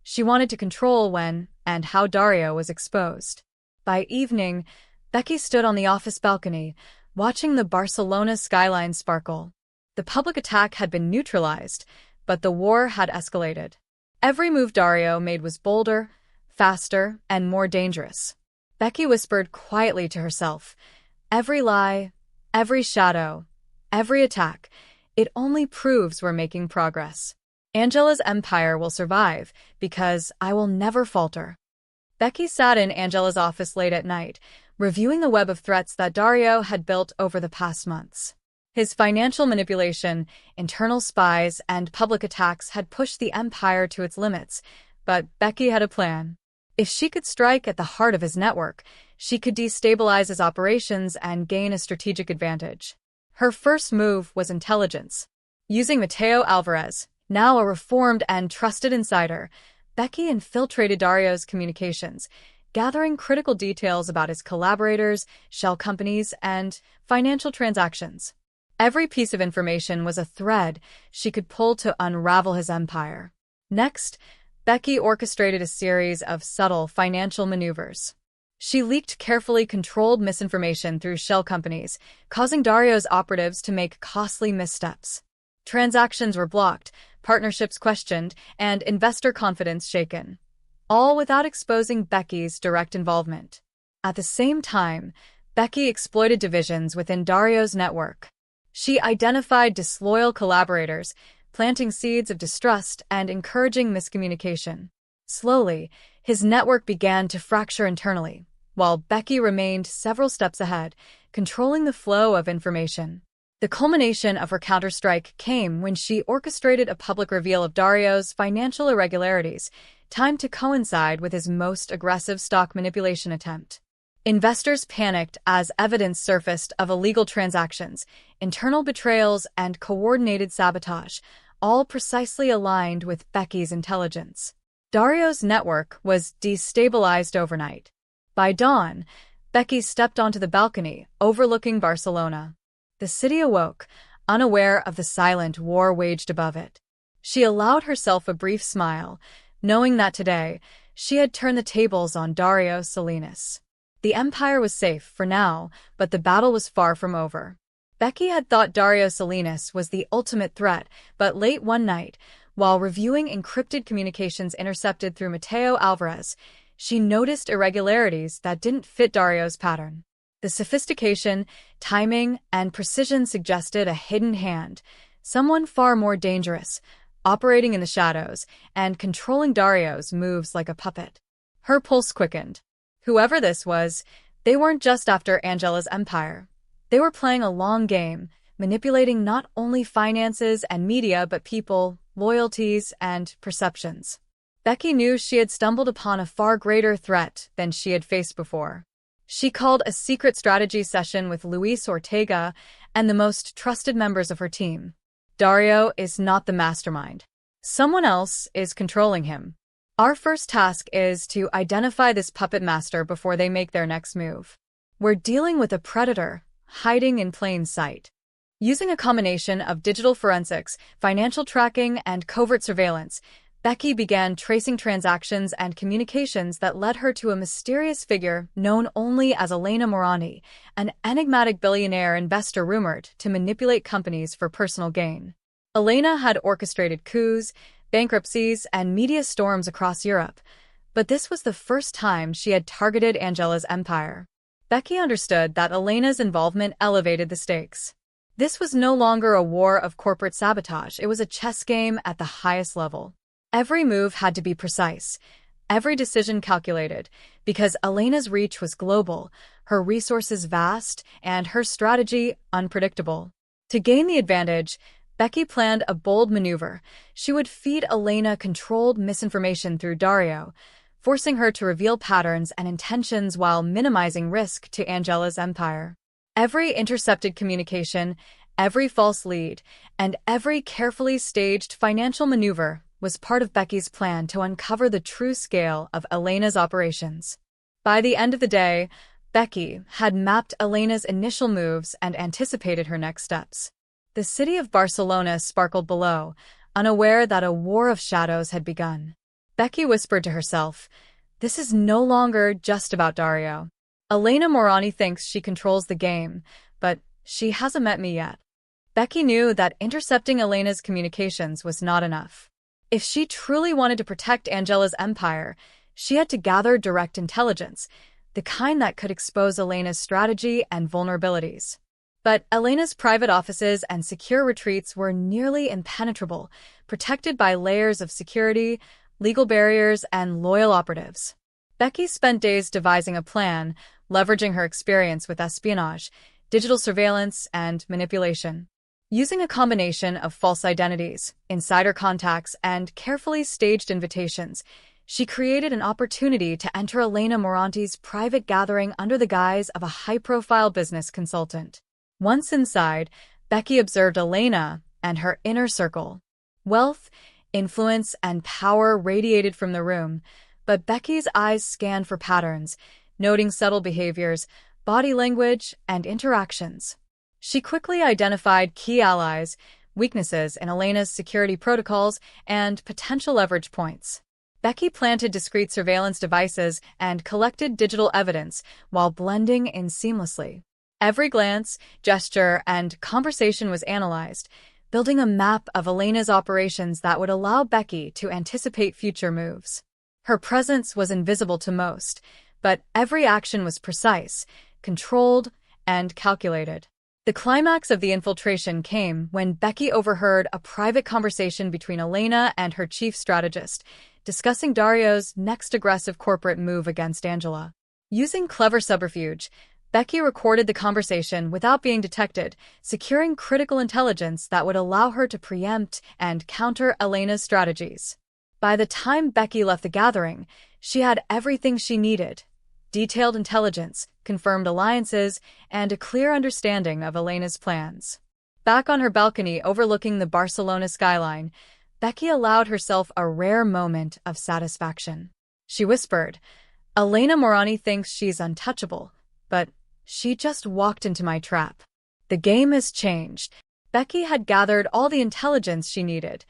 A: She wanted to control when and how Dario was exposed. By evening, Becky stood on the office balcony, watching the Barcelona skyline sparkle. The public attack had been neutralized, but the war had escalated. Every move Dario made was bolder, faster, and more dangerous. Becky whispered quietly to herself, "Every lie, every shadow, every attack, it only proves we're making progress. Angela's empire will survive because I will never falter." Becky sat in Angela's office late at night, reviewing the web of threats that Dario had built over the past months. His financial manipulation, internal spies, and public attacks had pushed the empire to its limits, but Becky had a plan. If she could strike at the heart of his network, she could destabilize his operations and gain a strategic advantage. Her first move was intelligence. Using Mateo Alvarez, now a reformed and trusted insider, Becky infiltrated Dario's communications, gathering critical details about his collaborators, shell companies, and financial transactions. Every piece of information was a thread she could pull to unravel his empire. Next, Becky orchestrated a series of subtle financial maneuvers. She leaked carefully controlled misinformation through shell companies, causing Dario's operatives to make costly missteps. Transactions were blocked, partnerships questioned, and investor confidence shaken, all without exposing Becky's direct involvement. At the same time, Becky exploited divisions within Dario's network. She identified disloyal collaborators, planting seeds of distrust and encouraging miscommunication. Slowly, his network began to fracture internally, while Becky remained several steps ahead, controlling the flow of information. The culmination of her counterstrike came when she orchestrated a public reveal of Dario's financial irregularities, timed to coincide with his most aggressive stock manipulation attempt. Investors panicked as evidence surfaced of illegal transactions, internal betrayals, and coordinated sabotage, all precisely aligned with Becky's intelligence. Dario's network was destabilized overnight. By dawn, Becky stepped onto the balcony overlooking Barcelona. The city awoke, unaware of the silent war waged above it. She allowed herself a brief smile, knowing that today she had turned the tables on Dario Salinas. The empire was safe for now, but the battle was far from over. Becky had thought Dario Salinas was the ultimate threat, but late one night, while reviewing encrypted communications intercepted through Mateo Alvarez, she noticed irregularities that didn't fit Dario's pattern. The sophistication, timing, and precision suggested a hidden hand, someone far more dangerous, operating in the shadows and controlling Dario's moves like a puppet. Her pulse quickened. Whoever this was, they weren't just after Angela's empire. They were playing a long game, manipulating not only finances and media but people, loyalties, and perceptions. Becky knew she had stumbled upon a far greater threat than she had faced before. She called a secret strategy session with Luis Ortega and the most trusted members of her team. Dario is not the mastermind. Someone else is controlling him. Our first task is to identify this puppet master before they make their next move. We're dealing with a predator, hiding in plain sight. Using a combination of digital forensics, financial tracking, and covert surveillance, Becky began tracing transactions and communications that led her to a mysterious figure known only as Elena Morandi, an enigmatic billionaire investor rumored to manipulate companies for personal gain. Elena had orchestrated coups, bankruptcies, and media storms across Europe, but this was the first time she had targeted Angela's empire. Becky understood that Elena's involvement elevated the stakes. This was no longer a war of corporate sabotage, it was a chess game at the highest level. Every move had to be precise, every decision calculated, because Elena's reach was global, her resources vast, and her strategy unpredictable. To gain the advantage, Becky planned a bold maneuver. She would feed Elena controlled misinformation through Dario, forcing her to reveal patterns and intentions while minimizing risk to Angela's empire. Every intercepted communication, every false lead, and every carefully staged financial maneuver was part of Becky's plan to uncover the true scale of Elena's operations. By the end of the day, Becky had mapped Elena's initial moves and anticipated her next steps. The city of Barcelona sparkled below, unaware that a war of shadows had begun. Becky whispered to herself, "This is no longer just about Dario. Elena Morandi thinks she controls the game, but she hasn't met me yet." Becky knew that intercepting Elena's communications was not enough. If she truly wanted to protect Angela's empire, she had to gather direct intelligence, the kind that could expose Elena's strategy and vulnerabilities. But Elena's private offices and secure retreats were nearly impenetrable, protected by layers of security, legal barriers, and loyal operatives. Becky spent days devising a plan, leveraging her experience with espionage, digital surveillance, and manipulation. Using a combination of false identities, insider contacts, and carefully staged invitations, she created an opportunity to enter Elena Moranti's private gathering under the guise of a high-profile business consultant. Once inside, Becky observed Elena and her inner circle. Wealth, influence, and power radiated from the room, But Becky's eyes scanned for patterns, noting subtle behaviors, body language, and interactions. She quickly identified key allies, weaknesses in Elena's security protocols, and potential leverage points. Becky planted discreet surveillance devices and collected digital evidence while blending in seamlessly. Every glance, gesture, and conversation was analyzed, building a map of Elena's operations that would allow Becky to anticipate future moves. Her presence was invisible to most, but every action was precise, controlled, and calculated. The climax of the infiltration came when Becky overheard a private conversation between Elena and her chief strategist, discussing Dario's next aggressive corporate move against Angela. Using clever subterfuge, Becky recorded the conversation without being detected, securing critical intelligence that would allow her to preempt and counter Elena's strategies. By the time Becky left the gathering, she had everything she needed: detailed intelligence, confirmed alliances, and a clear understanding of Elena's plans. Back on her balcony overlooking the Barcelona skyline, Becky allowed herself a rare moment of satisfaction. She whispered, "Elena Morani thinks she's untouchable, but she just walked into my trap." The game has changed. Becky had gathered all the intelligence she needed: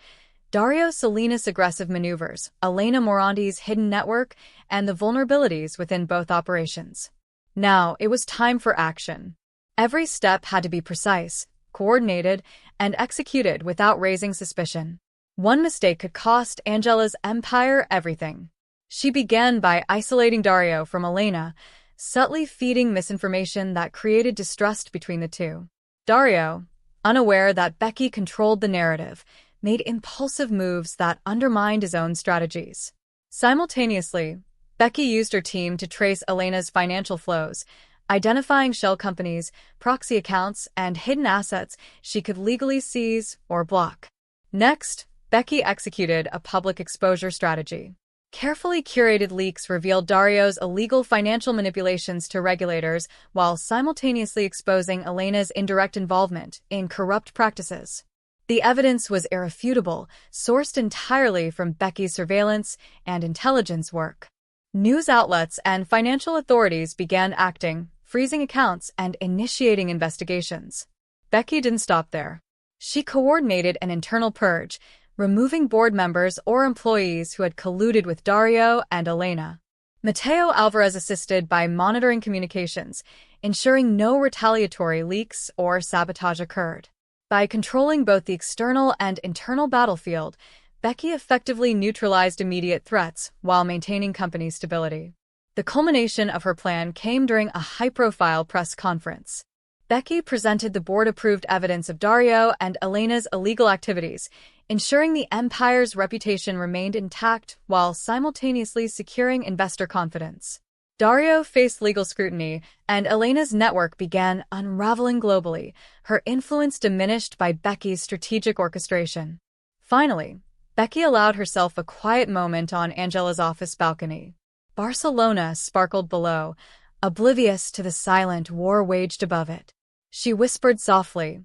A: Dario Salinas' aggressive maneuvers, Elena Morandi's hidden network, and the vulnerabilities within both operations. Now, it was time for action. Every step had to be precise, coordinated, and executed without raising suspicion. One mistake could cost Angela's empire everything. She began by isolating Dario from Elena, subtly feeding misinformation that created distrust between the two. Dario, unaware that Becky controlled the narrative, made impulsive moves that undermined his own strategies. Simultaneously, Becky used her team to trace Elena's financial flows, identifying shell companies, proxy accounts, and hidden assets she could legally seize or block. Next, Becky executed a public exposure strategy. Carefully curated leaks revealed Dario's illegal financial manipulations to regulators while simultaneously exposing Elena's indirect involvement in corrupt practices. The evidence was irrefutable, sourced entirely from Becky's surveillance and intelligence work. News outlets and financial authorities began acting, freezing accounts and initiating investigations. Becky didn't stop there. She coordinated an internal purge, removing board members or employees who had colluded with Dario and Elena. Mateo Alvarez assisted by monitoring communications, ensuring no retaliatory leaks or sabotage occurred. By controlling both the external and internal battlefield, Becky effectively neutralized immediate threats while maintaining company stability. The culmination of her plan came during a high-profile press conference. Becky presented the board-approved evidence of Dario and Elena's illegal activities, ensuring the empire's reputation remained intact while simultaneously securing investor confidence. Dario faced legal scrutiny, and Elena's network began unraveling globally, her influence diminished by Becky's strategic orchestration. Finally, Becky allowed herself a quiet moment on Angela's office balcony. Barcelona sparkled below, oblivious to the silent war waged above it. She whispered softly,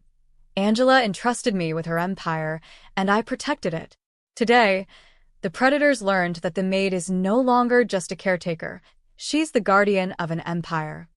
A: "Angela entrusted me with her empire, and I protected it." Today, the predators learned that the Maid is no longer just a caretaker. She's the guardian of an empire.